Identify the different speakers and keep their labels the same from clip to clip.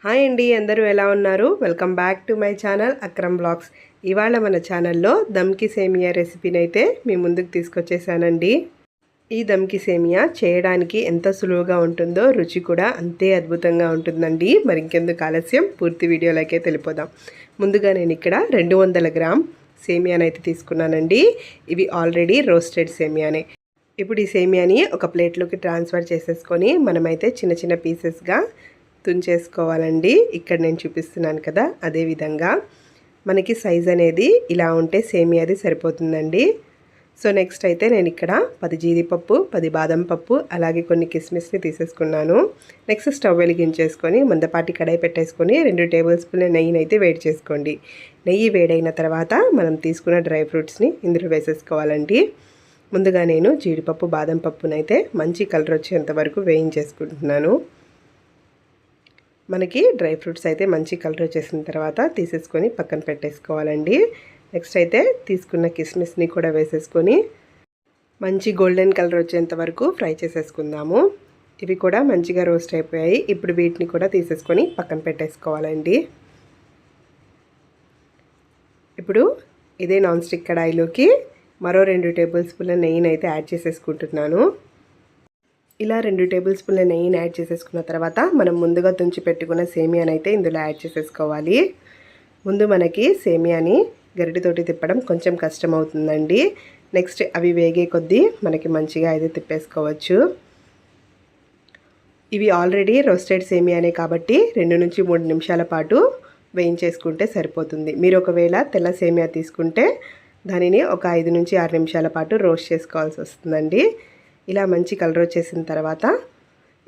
Speaker 1: Hi అండి, అందరూ ఎలా ఉన్నారు? Welcome back to my channel Akram vlogs. ఇవాళ మన ఛానల్లో దమ్కి సేమియా రెసిపీని అయితే మీ ముందుకు తీసుకొచ్చేసానండి. ఈ దమ్కి సేమియా చేయడానికి ఎంత సులువుగా ఉంటుందో రుచి కూడా అంతే అద్భుతంగా ఉంటుందండి. మరి ఇంకెందుకు ఆలస్యం, పూర్తి వీడియోలోకే వెళ్ళిపోదాం. ముందుగా నేను ఇక్కడ 200 గ్రామ్ సేమియానైతే తీసుకున్నానండి. ఇవి ఆల్రెడీ రోస్టెడ్ సేమియానే. ఇప్పుడు ఈ సేమియాని ఒక ప్లేట్లోకి ట్రాన్స్ఫర్ చేసేసుకొని మనమైతే చిన్న చిన్న పీసెస్గా తుంచేసుకోవాలండి. ఇక్కడ నేను చూపిస్తున్నాను కదా, అదే విధంగా మనకి సైజ్ అనేది ఇలా ఉంటే సేమియాది సరిపోతుందండి. సో నెక్స్ట్ అయితే నేను ఇక్కడ 10 జీడిపప్పు, 10 బాదం పప్పు, అలాగే కొన్ని కిస్మిస్ని తీసేసుకున్నాను. నెక్స్ట్ స్టవ్ వెలిగించేసుకొని మందపాటి కడాయి పెట్టేసుకొని 2 టేబుల్ స్పూన్ల నెయ్యిని అయితే వేడి చేసుకోండి. నెయ్యి వేడైన తర్వాత మనం తీసుకున్న డ్రై ఫ్రూట్స్ని ఇందులో వేసేసుకోవాలండి. ముందుగా నేను జీడిపప్పు, బాదం పప్పునైతే మంచి కలర్ వచ్చేంత వరకు వేయించేసుకుంటున్నాను. మనకి డ్రై ఫ్రూట్స్ అయితే మంచి కలర్ వచ్చేసిన తర్వాత తీసేసుకొని పక్కన పెట్టేసుకోవాలండి. నెక్స్ట్ అయితే తీసుకున్న కిస్మిస్ని కూడా వేసేసుకొని మంచి గోల్డెన్ కలర్ వచ్చేంత వరకు ఫ్రై చేసేసుకుందాము. ఇవి కూడా మంచిగా రోస్ట్ అయిపోయాయి. ఇప్పుడు వీటిని కూడా తీసేసుకొని పక్కన పెట్టేసుకోవాలండి. ఇప్పుడు ఇదే నాన్ స్టిక్ కడాయిలోకి మరో 2 టేబుల్ స్పూన్ల నెయ్యిని అయితే యాడ్ చేసేసుకుంటున్నాను. ఇలా 2 టేబుల్ స్పూన్ల నెయ్యిని యాడ్ చేసేసుకున్న తర్వాత మనం ముందుగా తుంచి పెట్టుకున్న సేమియాని అయితే ఇందులో యాడ్ చేసేసుకోవాలి. ముందు మనకి సేమియాని గరిటెతోటి తిప్పడం కొంచెం కష్టం అవుతుందండి. నెక్స్ట్ అవి వేగే కొద్దీ మనకి మంచిగా అయితే తిప్పేసుకోవచ్చు. ఇవి ఆల్రెడీ రోస్టెడ్ సేమియానే కాబట్టి 2 నుంచి 3 నిమిషాల పాటు వేయించేసుకుంటే సరిపోతుంది. మీరు ఒకవేళ తెల్ల సేమియా తీసుకుంటే దానిని ఒక 5 నుంచి 6 నిమిషాల పాటు రోస్ట్ చేసుకోవాల్సి వస్తుందండి. ఇలా మంచి కలర్ వచ్చేసిన తర్వాత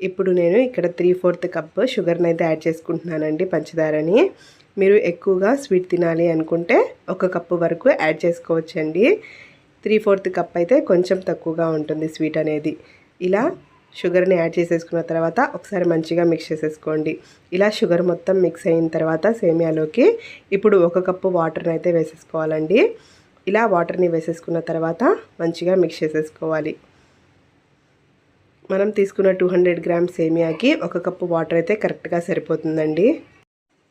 Speaker 1: ఇప్పుడు నేను ఇక్కడ 3/4 కప్ షుగర్ని అయితే యాడ్ చేసుకుంటున్నానండి, పంచదారని. మీరు ఎక్కువగా స్వీట్ తినాలి అనుకుంటే 1 కప్పు వరకు యాడ్ చేసుకోవచ్చండి. 3/4 కప్ అయితే కొంచెం తక్కువగా ఉంటుంది స్వీట్ అనేది. ఇలా షుగర్ని యాడ్ చేసేసుకున్న తర్వాత ఒకసారి మంచిగా మిక్స్ చేసేసుకోండి. ఇలా షుగర్ మొత్తం మిక్స్ అయిన తర్వాత సేమియాలోకి ఇప్పుడు 1 కప్పు వాటర్ని అయితే వేసేసుకోవాలండి. ఇలా వాటర్ని వేసేసుకున్న తర్వాత మంచిగా మిక్స్ చేసేసుకోవాలి. మనం తీసుకున్న 200 గ్రామ్స్ సేమియాకి 1 కప్పు వాటర్ అయితే కరెక్ట్గా సరిపోతుందండి.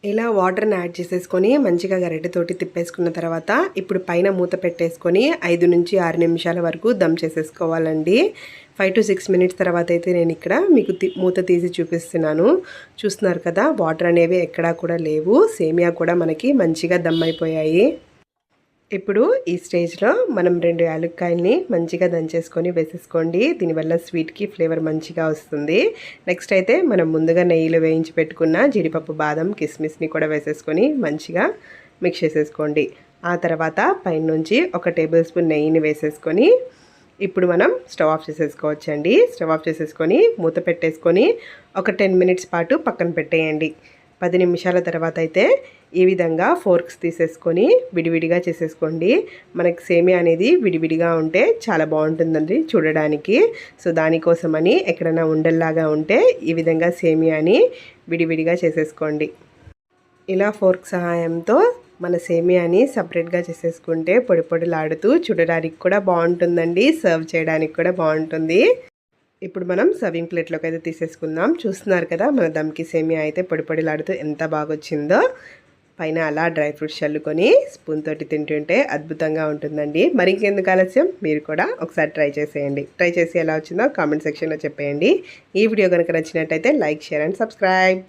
Speaker 1: ఇలా వాటర్ని యాడ్ చేసేసుకొని మంచిగా గరిటెతోటి తిప్పేసుకున్న తర్వాత ఇప్పుడు పైన మూత పెట్టేసుకొని 5 నుంచి 6 నిమిషాల వరకు దమ్ చేసేసుకోవాలండి. 5 to 6 మినిట్స్ తర్వాత అయితే నేను ఇక్కడ మీకు మూత తీసి చూపిస్తున్నాను. చూస్తున్నారు కదా, వాటర్ అనేవి ఎక్కడా కూడా లేవు. సేమియా కూడా మనకి మంచిగా దమ్ అయిపోయాయి. ఇప్పుడు ఈ స్టేజ్లో మనం 2 యాలక్కాయల్ని మంచిగా దంచేసుకొని వేసేసుకోండి. దీనివల్ల స్వీట్కి ఫ్లేవర్ మంచిగా వస్తుంది. నెక్స్ట్ అయితే మనం ముందుగా నెయ్యిలో వేయించి పెట్టుకున్న జీడిపప్పు, బాదం, కిస్మిస్ని కూడా వేసేసుకొని మంచిగా మిక్స్ చేసేసుకోండి. ఆ తర్వాత పైన నుంచి 1 టేబుల్ స్పూన్ నెయ్యిని వేసేసుకొని ఇప్పుడు మనం స్టవ్ ఆఫ్ చేసేసుకోవచ్చండి. స్టవ్ ఆఫ్ చేసేసుకొని మూత పెట్టేసుకొని ఒక 10 మినిట్స్ పాటు పక్కన పెట్టేయండి. 10 నిమిషాల తర్వాత అయితే ఈ విధంగా ఫోర్క్స్ తీసేసుకొని విడివిడిగా చేసేసుకోండి. మనకి సేమియా అనేది విడివిడిగా ఉంటే చాలా బాగుంటుందండి చూడడానికి. సో దానికోసమని ఎక్కడైనా ఉండల్లాగా ఉంటే ఈ విధంగా సేమియాని విడివిడిగా చేసేసుకోండి. ఇలా ఫోర్క్ సహాయంతో మన సేమియాని సపరేట్గా చేసేసుకుంటే పొడి పొడిలాడుతూ చూడడానికి కూడా బాగుంటుందండి. సర్వ్ చేయడానికి కూడా బాగుంటుంది. ఇప్పుడు మనం సర్వింగ్ ప్లేట్లోకి అయితే తీసేసుకుందాం. చూస్తున్నారు కదా, మన దమ్కి సేమియా అయితే పొడి పొడిలాడుతూ ఎంత బాగా వచ్చిందో. పైన అలా డ్రై ఫ్రూట్స్ చల్లుకొని స్పూన్ తోటి తింటుంటే అద్భుతంగా ఉంటుందండి. మరి ఇంకెందుకు ఆలస్యం, మీరు కూడా ఒకసారి ట్రై చేసేయండి. ట్రై చేసి ఎలా వచ్చిందో కామెంట్ సెక్షన్లో చెప్పేయండి. ఈ వీడియో కనుక నచ్చినట్టయితే లైక్, షేర్ అండ్ సబ్స్క్రైబ్.